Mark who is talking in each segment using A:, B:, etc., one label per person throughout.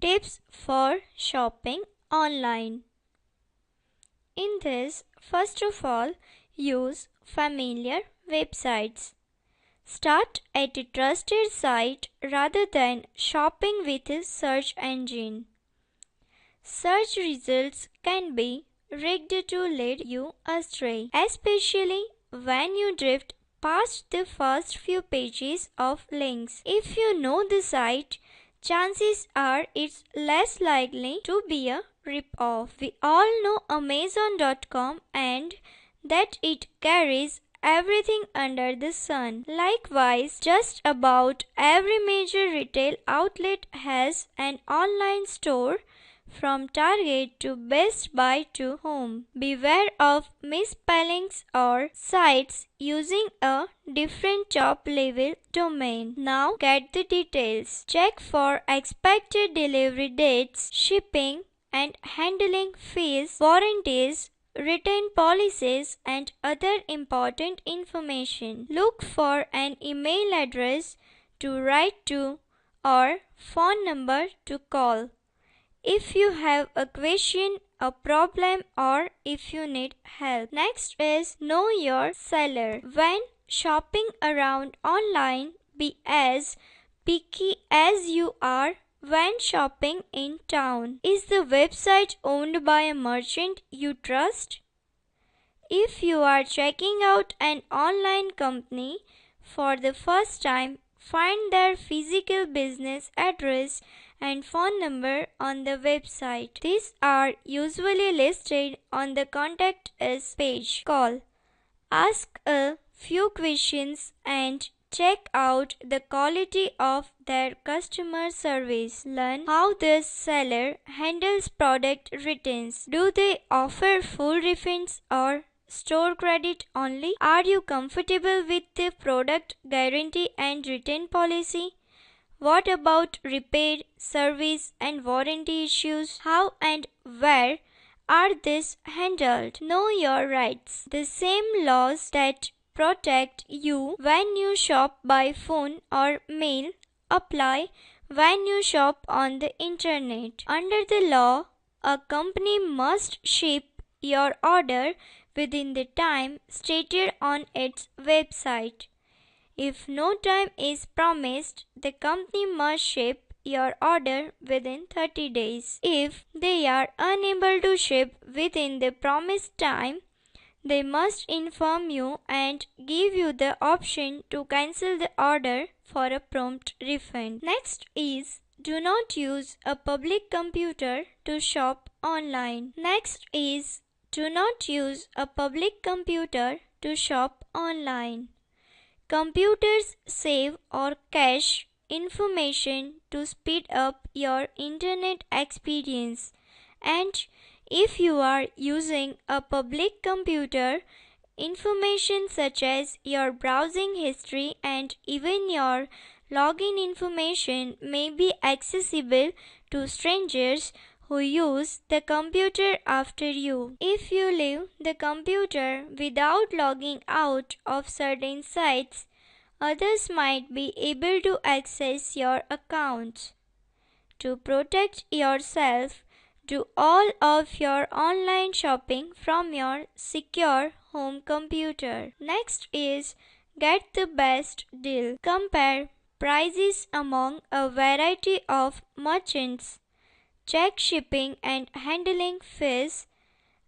A: Tips for shopping online. In this, first of all, use familiar websites. Start at a trusted site rather than shopping with a search engine. Search results can be rigged to lead you astray, especially when you drift past the first few pages of links. If you know the site, chances are it's less likely to be a rip-off. We all know Amazon.com and that it carries everything under the sun. Likewise, just about every major retail outlet has an online store, from Target to Best Buy to Home. Beware of misspellings or sites using a different top-level domain. Now get the details. Check for expected delivery dates, shipping and handling fees, warranties, return policies, and other important information. Look for an email address to write to or phone number to call if you have a question, a problem, or if you need help. Next is know your seller. When shopping around online, be as picky as you are when shopping in town. Is the website owned by a merchant you trust? If you are checking out an online company for the first time, find their physical business address and phone number on the website. These are usually listed on the Contact Us page. Call, ask a few questions, and check out the quality of their customer service. Learn how the seller handles product returns. Do they offer full refunds or store credit only? Are you comfortable with the product guarantee and return policy? What about repair, service, and warranty issues? How and where are these handled? Know your rights. The same laws that protect you when you shop by phone or mail apply when you shop on the internet. Under the law, a company must ship your order within the time stated on its website. If no time is promised, the company must ship your order within 30 days. If they are unable to ship within the promised time, they must inform you and give you the option to cancel the order for a prompt refund. Next is do not use a public computer to shop online. Next is do not use a public computer to shop online. Computers save or cache information to speed up your internet experience, and if you are using a public computer, information such as your browsing history and even your login information may be accessible to strangers who use the computer after you. If you leave the computer without logging out of certain sites, others might be able to access your account. To protect yourself, do all of your online shopping from your secure home computer. Next is get the best deal. Compare prices among a variety of merchants. Check shipping and handling fees,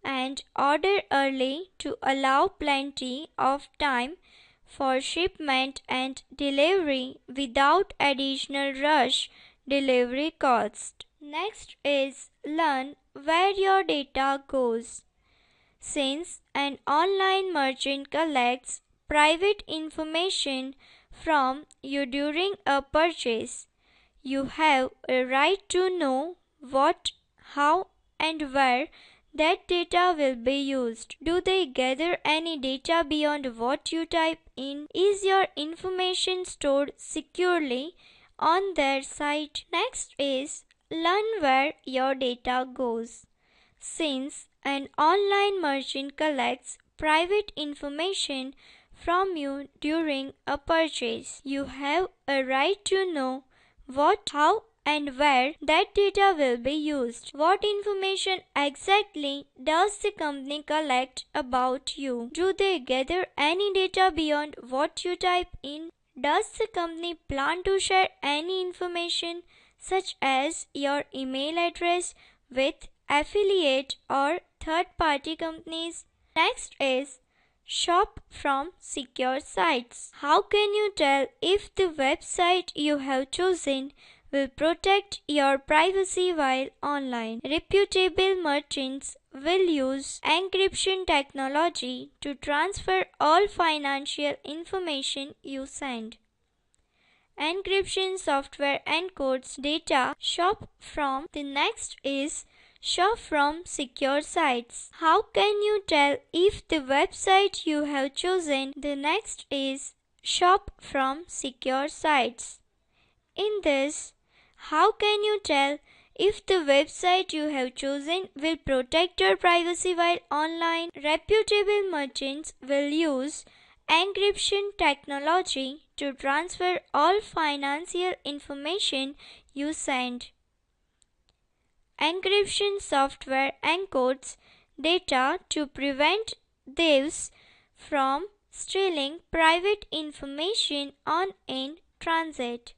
A: and order early to allow plenty of time for shipment and delivery without additional rush delivery cost. Next is learn where your data goes. Since an online merchant collects private information from you during a purchase, you have a right to know what, how, and where that data will be used. Do they gather any data beyond what you type in? Is your information stored securely on their site? Next is learn where your data goes. Since an online merchant collects private information from you during a purchase, you have a right to know what, how, and where that data will be used. What information exactly does the company collect about you? Do they gather any data beyond what you type in? Does the company plan to share any information such as your email address with affiliate or third-party companies? Next is shop from secure sites. How can you tell if the website you have chosen will protect your privacy while online? Reputable merchants will use encryption technology to transfer all financial information you send. Encryption software encodes data. Shop from. The next is shop from secure sites. How can you tell if the website you have chosen? The next is shop from secure sites. In this, how can you tell if the website you have chosen will protect your privacy while online? Reputable merchants will use encryption technology to transfer all financial information you send. Encryption software encodes data to prevent thieves from stealing private information on in transit.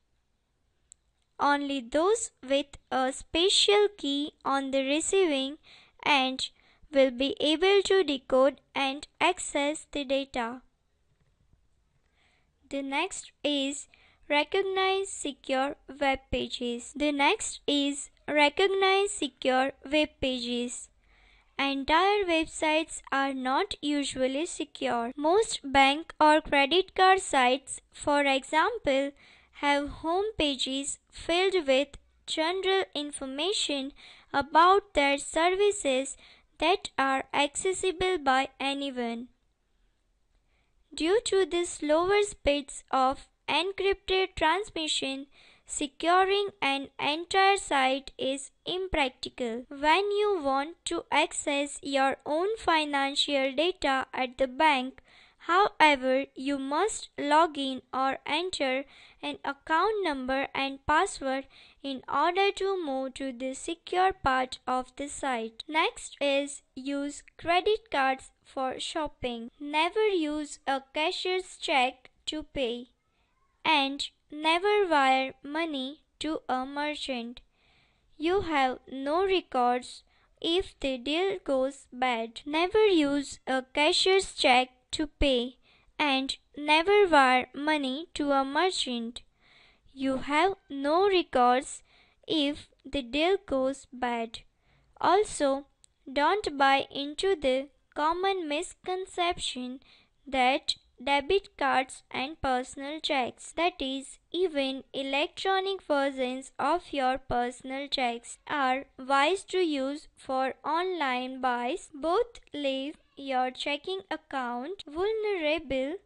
A: Only those with a special key on the receiving end will be able to decode and access the data. The next is recognize secure web pages. Entire websites are not usually secure. Most bank or credit card sites, for example, have home pages filled with general information about their services that are accessible by anyone. Due to the slower speeds of encrypted transmission, securing an entire site is impractical. When you want to access your own financial data at the bank, however, you must log in or enter an account number and password in order to move to the secure part of the site. Next is use credit cards for shopping. Never use a cashier's check to pay, and never wire money to a merchant. You have no records if the deal goes bad. Never use a cashier's check to pay, and never wire money to a merchant. You have no records if the deal goes bad. Also, don't buy into the common misconception that debit cards and personal checks, that is, even electronic versions of your personal checks, are wise to use for online buys. Both leave your checking account vulnerable.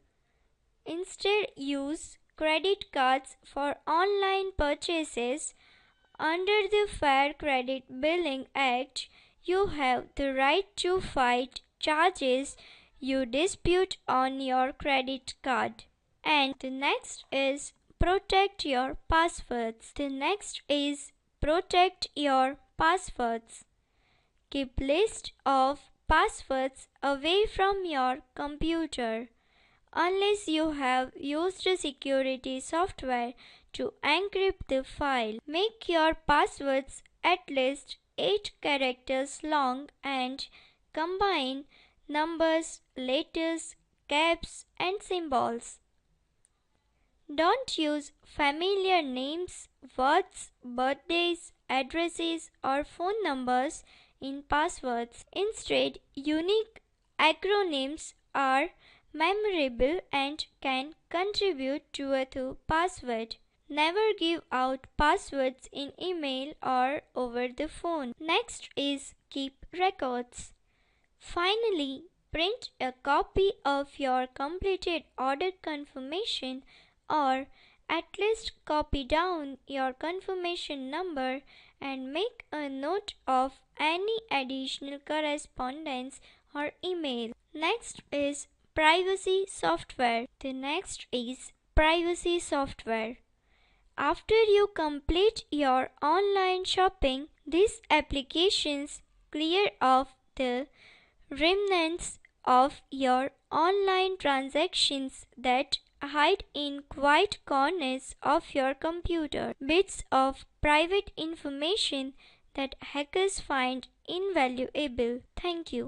A: Instead, use credit cards for online purchases. Under the Fair Credit Billing Act, you have the right to fight charges you dispute on your credit card. And the next is protect your passwords. Keep list of passwords away from your computer unless you have used security software to encrypt the file. Make your passwords at least 8 characters long and combine numbers, letters, caps, and symbols. Don't use familiar names, words, birthdays, addresses, or phone numbers in passwords. Instead, unique acronyms are memorable and can contribute to a password. Never give out passwords in email or over the phone. Next is keep records. Finally, print a copy of your completed order confirmation, or at least copy down your confirmation number and make a note of any additional correspondence or email. Next is privacy software. After you complete your online shopping, these applications clear off the remnants of your online transactions that hide in quiet corners of your computer, bits of private information that hackers find invaluable. Thank you.